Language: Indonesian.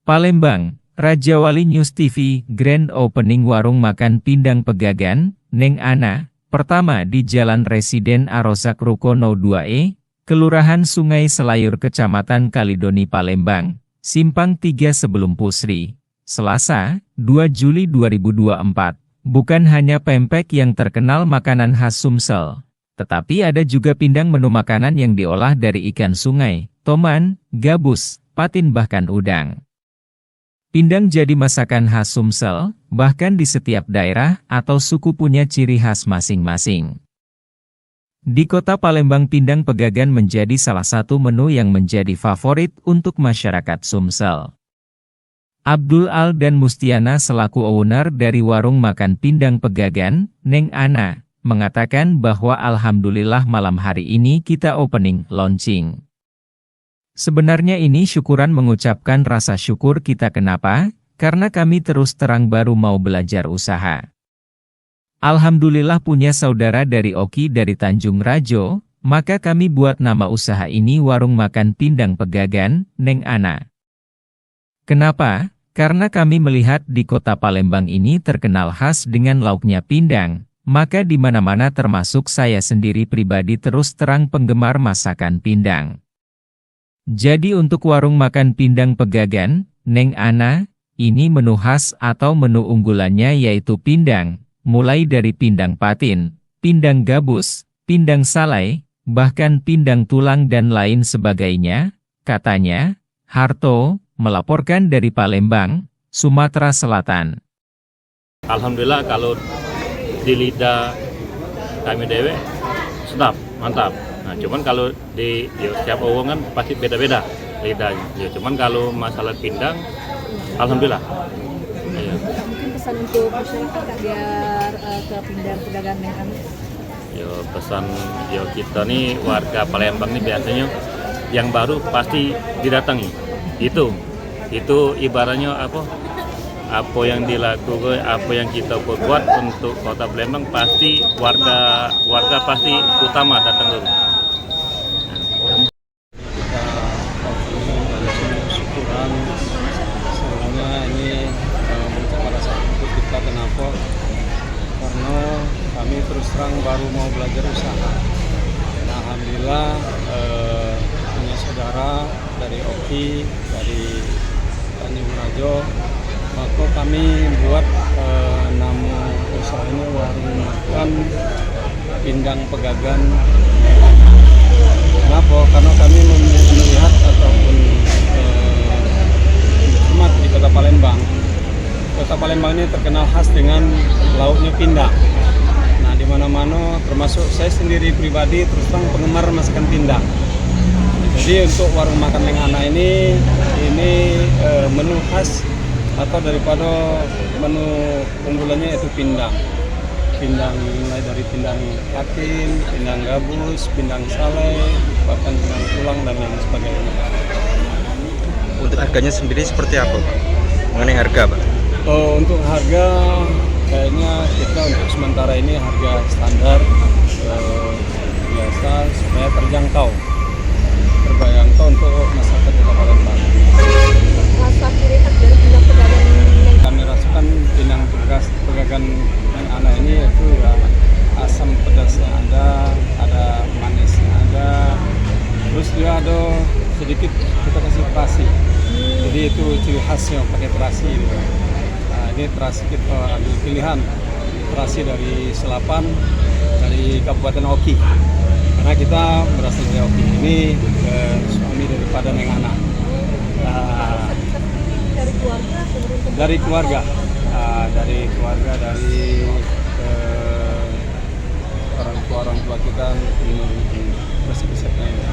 Palembang, Raja Wali News TV, Grand Opening Warung Makan Pindang Pegagan, Neng Ana, pertama di Jalan Residen Arosak Rukono 2E, Kelurahan Sungai Selayur Kecamatan Kalidoni Palembang, Simpang 3 sebelum Pusri, Selasa, 2 Juli 2024. Bukan hanya pempek yang terkenal makanan khas Sumsel, tetapi ada juga pindang menu makanan yang diolah dari ikan sungai, toman, gabus, patin bahkan udang. Pindang jadi masakan khas Sumsel, bahkan di setiap daerah atau suku punya ciri khas masing-masing. Di kota Palembang, pindang pegagan menjadi salah satu menu yang menjadi favorit untuk masyarakat Sumsel. Abdul Al dan Mustiana selaku owner dari warung makan pindang pegagan, Neng Ana, mengatakan bahwa alhamdulillah malam hari ini kita opening launching. Sebenarnya ini syukuran mengucapkan rasa syukur kita kenapa? Karena kami terus terang baru mau belajar usaha. Alhamdulillah punya saudara dari Oki dari Tanjung Rajo, maka kami buat nama usaha ini Warung Makan Pindang Pegagan, Neng Ana. Kenapa? Karena kami melihat di kota Palembang ini terkenal khas dengan lauknya pindang, maka di mana-mana termasuk saya sendiri pribadi terus terang penggemar masakan pindang. Jadi untuk warung makan pindang pegagan, Neng Ana, ini menu khas atau menu unggulannya yaitu pindang, mulai dari pindang patin, pindang gabus, pindang salai, bahkan pindang tulang dan lain sebagainya, katanya. Harto, melaporkan dari Palembang, Sumatera Selatan. Alhamdulillah kalau di lidah kami dewe, sedap, mantap. Nah, cuman kalau di setiap orang kan pasti beda-beda lidahnya. Ya, cuman kalau masalah pindang, alhamdulillah. Ya. Mungkin pesan untuk masyarakat biar ke pindang pedagang Neng Ana. Ya, pesan kita nih warga Palembang nih biasanya yang baru pasti didatangi. Itu ibaratnya apa yang dilakukan, apa yang kita buat untuk kota Palembang pasti warga pasti utama datang dulu. Syukuran sebelumnya ini mengucapkan rasa syukur kita kenapa? Karena kami terus terang baru mau belajar usaha. Nah, alhamdulillah punya saudara dari Oki dari Tanjung Rajo, maka kami buat nama usaha ini Warung Makan Pindang Pegagan. Kenapa? Karena kami melihat ataupun cermat di kota Palembang. Kota Palembang ini terkenal khas dengan lauknya pindang. Nah, di mana-mana termasuk saya sendiri pribadi terus terang penggemar masakan pindang. Jadi untuk warung makan Neng Ana ini menu khas atau daripada menu unggulannya yaitu pindang. Pindang mulai dari pindang patin, pindang gabus, pindang salai, bahkan pindang tulang dan lain sebagainya. Untuk harganya sendiri seperti apa, Pak? Mengenai harga, Pak? Untuk harga kayaknya kita untuk sementara ini harga standar biasa supaya terjangkau untuk masyarakat Kota Palembang. Rasa ciri khas dari pindang pedagang Neng Kami rasakan pindang pegagan Neng Ana ini itu ya asam pedasnya ada manisnya ada, terus juga ada sedikit kita kasih terasi. Jadi itu ciri khasnya pakai terasi gitu. Nah, ini terasi kita ambil pilihan terasi dari Selapan, dari Kabupaten Oki. Karena kita berasal dari Oki ini suami daripada Neng Ana. Dari keluarga, dari orang tua kita ini resep-resepnya ini.